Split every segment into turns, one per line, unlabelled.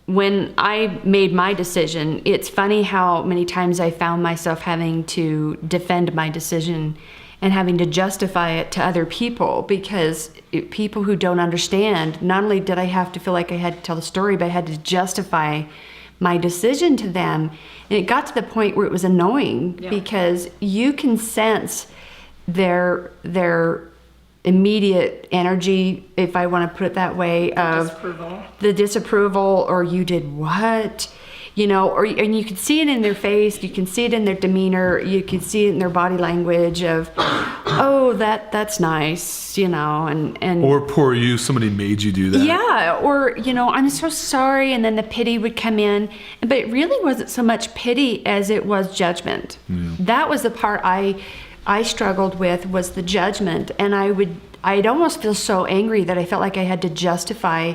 when I made my decision, it's funny how many times I found myself having to defend my decision and having to justify it to other people, because people who don't understand, not only did I have to feel like I had to tell the story, but I had to justify my decision to them. And it got to the point where it was annoying, because you can sense their immediate energy, if I want to put it that way, of the disapproval, or you did what? And you can see it in their face, you can see it in their demeanor, you can see it in their body language of, oh, that's nice, and
or poor you, somebody made you do that.
Yeah, or I'm so sorry, and then the pity would come in, but it really wasn't so much pity as it was judgment. Yeah. That was the part I struggled with, was the judgment, and I'd almost feel so angry that I felt like I had to justify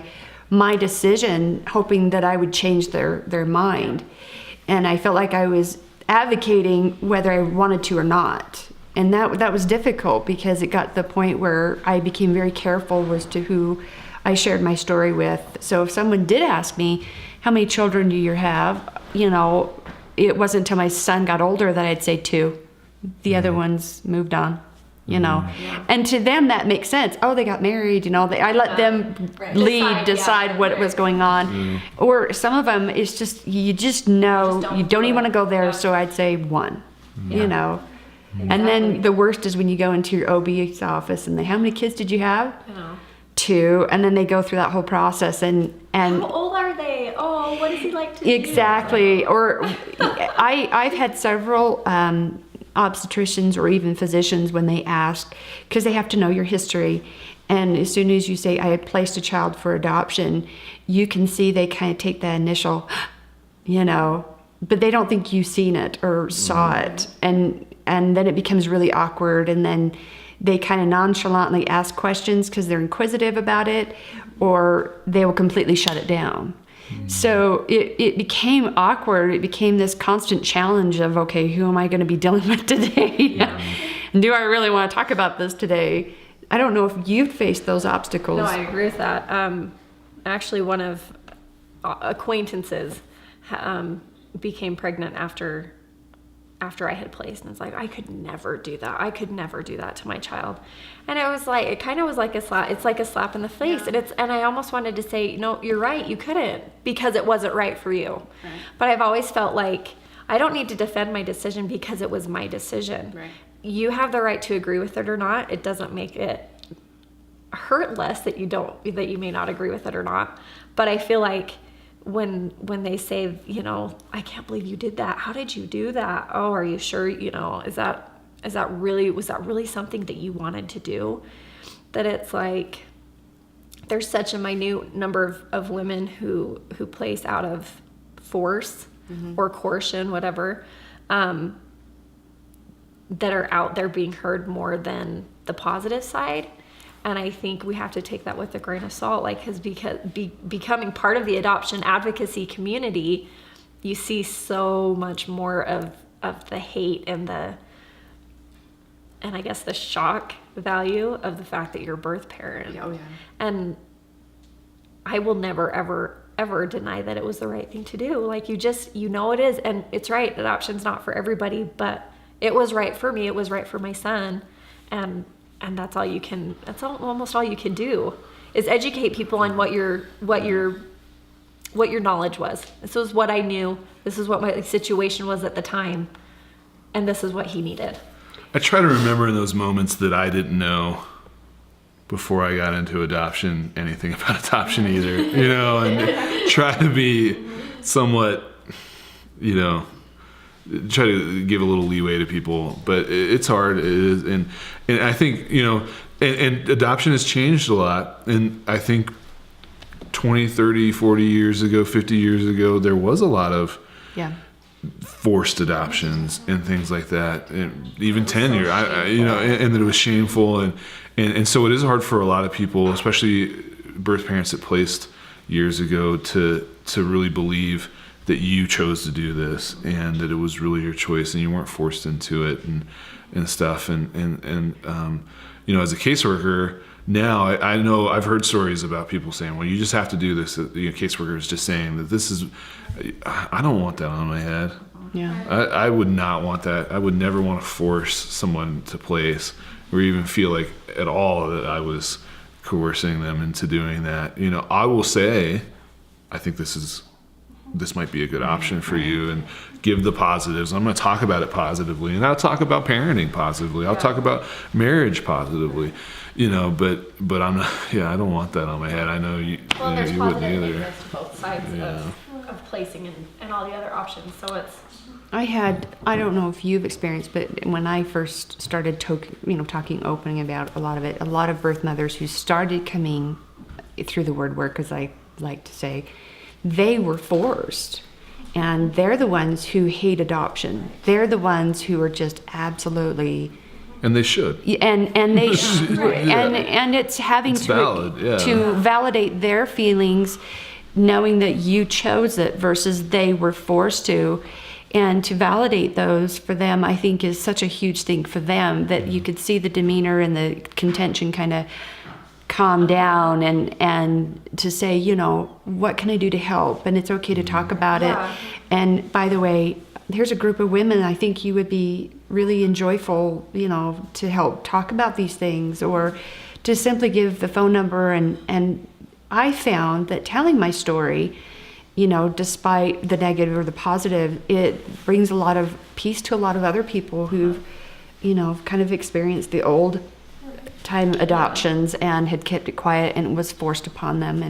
my decision, hoping that I would change their mind. And I felt like I was advocating whether I wanted to or not. And that was difficult, because it got to the point where I became very careful as to who I shared my story with. So if someone did ask me, how many children do you have? It wasn't until my son got older that I'd say 2. The other ones moved on. And to them that makes sense. Oh, they got married, I let them decide what was going on. Or some of them, it's just, you don't even want to go there. So I'd say 1, Exactly. And then the worst is when you go into your OB's office and how many kids did you have? 2. And then they go through that whole process and
how old are they? Oh, what does he like to do?
Exactly. Or I've had several obstetricians or even physicians, when they ask, because they have to know your history, and as soon as you say, I had placed a child for adoption, you can see they kind of take that initial, but they don't think you've seen it or saw it, and then it becomes really awkward, and then they kind of nonchalantly ask questions because they're inquisitive about it, or they will completely shut it down. So it became awkward. It became this constant challenge of, okay, who am I going to be dealing with today? And do I really want to talk about this today? I don't know if you've faced those obstacles.
No, I agree with that. Actually, one of acquaintances became pregnant after I had placed, and it's like, I could never do that. I could never do that to my child. And it kind of was like a slap. It's like a slap in the face. And I almost wanted to say, no, you're right. You couldn't, because it wasn't right for you. Right. But I've always felt like I don't need to defend my decision because it was my decision. Right. You have the right to agree with it or not. It doesn't make it hurt less that you may not agree with it or not. But I feel like when they say, I can't believe you did that. How did you do that? Oh, are you sure? Was that really something that you wanted to do? That it's like, there's such a minute number of women who place out of force or coercion, whatever, that are out there being heard more than the positive side. And I think we have to take that with a grain of salt, because becoming part of the adoption advocacy community, you see so much more of the hate and I guess the shock value of the fact that you're a birth parent. Oh, yeah. And I will never, ever, ever deny that it was the right thing to do. Like, it is, and it's right. Adoption's not for everybody, but it was right for me. It was right for my son. And that's almost all you can do, is educate people on what your knowledge was. This was what I knew. This is what my situation was at the time. And this is what he needed.
I try to remember in those moments that I didn't know, before I got into adoption, anything about adoption either, and try to be somewhat, try to give a little leeway to people, but it's hard. It is, and I think, and adoption has changed a lot. And I think 20, 30, 40 years ago, 50 years ago, there was a lot of forced adoptions and things like that, and even tenure, and that it was shameful, and so it is hard for a lot of people, especially birth parents that placed years ago, to really believe that you chose to do this and that it was really your choice and you weren't forced into it and stuff, and as a caseworker, now I know I've heard stories about people saying, well, you just have to do this. The caseworker is just saying that this is, I don't want that on my head.
Yeah.
I would not want that. I would never want to force someone to place or even feel like at all that I was coercing them into doing that. You know, I will say, I think this might be a good option for you, and give the positives. I'm going to talk about it positively, and I'll talk about parenting positively. I'll talk about marriage positively, you know, but I'm not, I don't want that on my head. I know you,
Well, there's
you
positive
wouldn't
and
either.
negative to both sides of placing and all the other options. So it's,
I don't know if you've experienced, but when I first started talking openly about a lot of it, a lot of birth mothers who started coming through the word work, as I like to say, they were forced. And they're the ones who hate adoption. They're the ones who are just absolutely...
And they should.
And they and it's having
It's valid, yeah.
to validate their feelings, knowing that you chose it versus they were forced to. And to validate those for them, I think, is such a huge thing for them, that you could see the demeanor and the contention kind of calm down, and to say, you know, what can I do to help? And it's okay to talk about it. And by the way, here's a group of women I think you would be really enjoyable, you know, to help talk about these things, or to simply give the phone number. And I found that telling my story, you know, despite the negative or the positive, it brings a lot of peace to a lot of other people who've, you know, kind of experienced the old time adoptions and had kept it quiet, and it was forced upon them,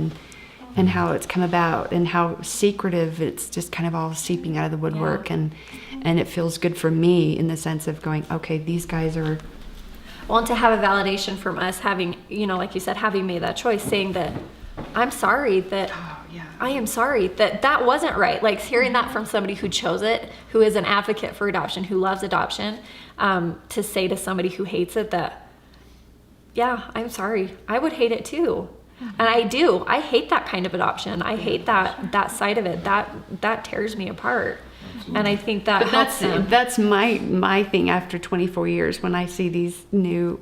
and how it's come about, and how secretive it's just kind of all seeping out of the woodwork. And it feels good for me in the sense of going, okay, these guys are...
well, and to have a validation from us having, you know, like you said, having made that choice, saying that I'm sorry that I am sorry that wasn't right. Like hearing that from somebody who chose it, who is an advocate for adoption, who loves adoption, to say to somebody who hates it that, yeah, I'm sorry, I would hate it too. And I do. I hate that kind of adoption. I hate that side of it. That tears me apart. And I think that helps them.
That's my thing after 24 years, when I see these new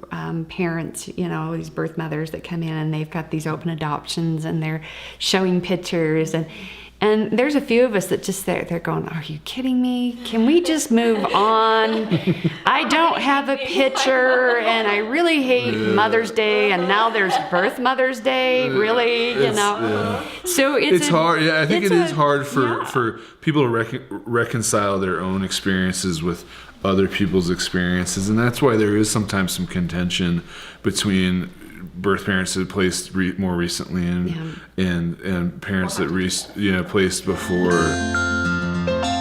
parents, you know, these birth mothers that come in and they've got these open adoptions and they're showing pictures, and there's a few of us that just they're going, are you kidding me? Can we just move on? I don't have a picture, and I really hate Mother's Day, and now there's Birth Mother's Day, really, you know. So
it's hard. Yeah, I think it is hard for people to reconcile their own experiences with other people's experiences, and that's why there is sometimes some contention between birth parents that placed more recently and parents that placed before.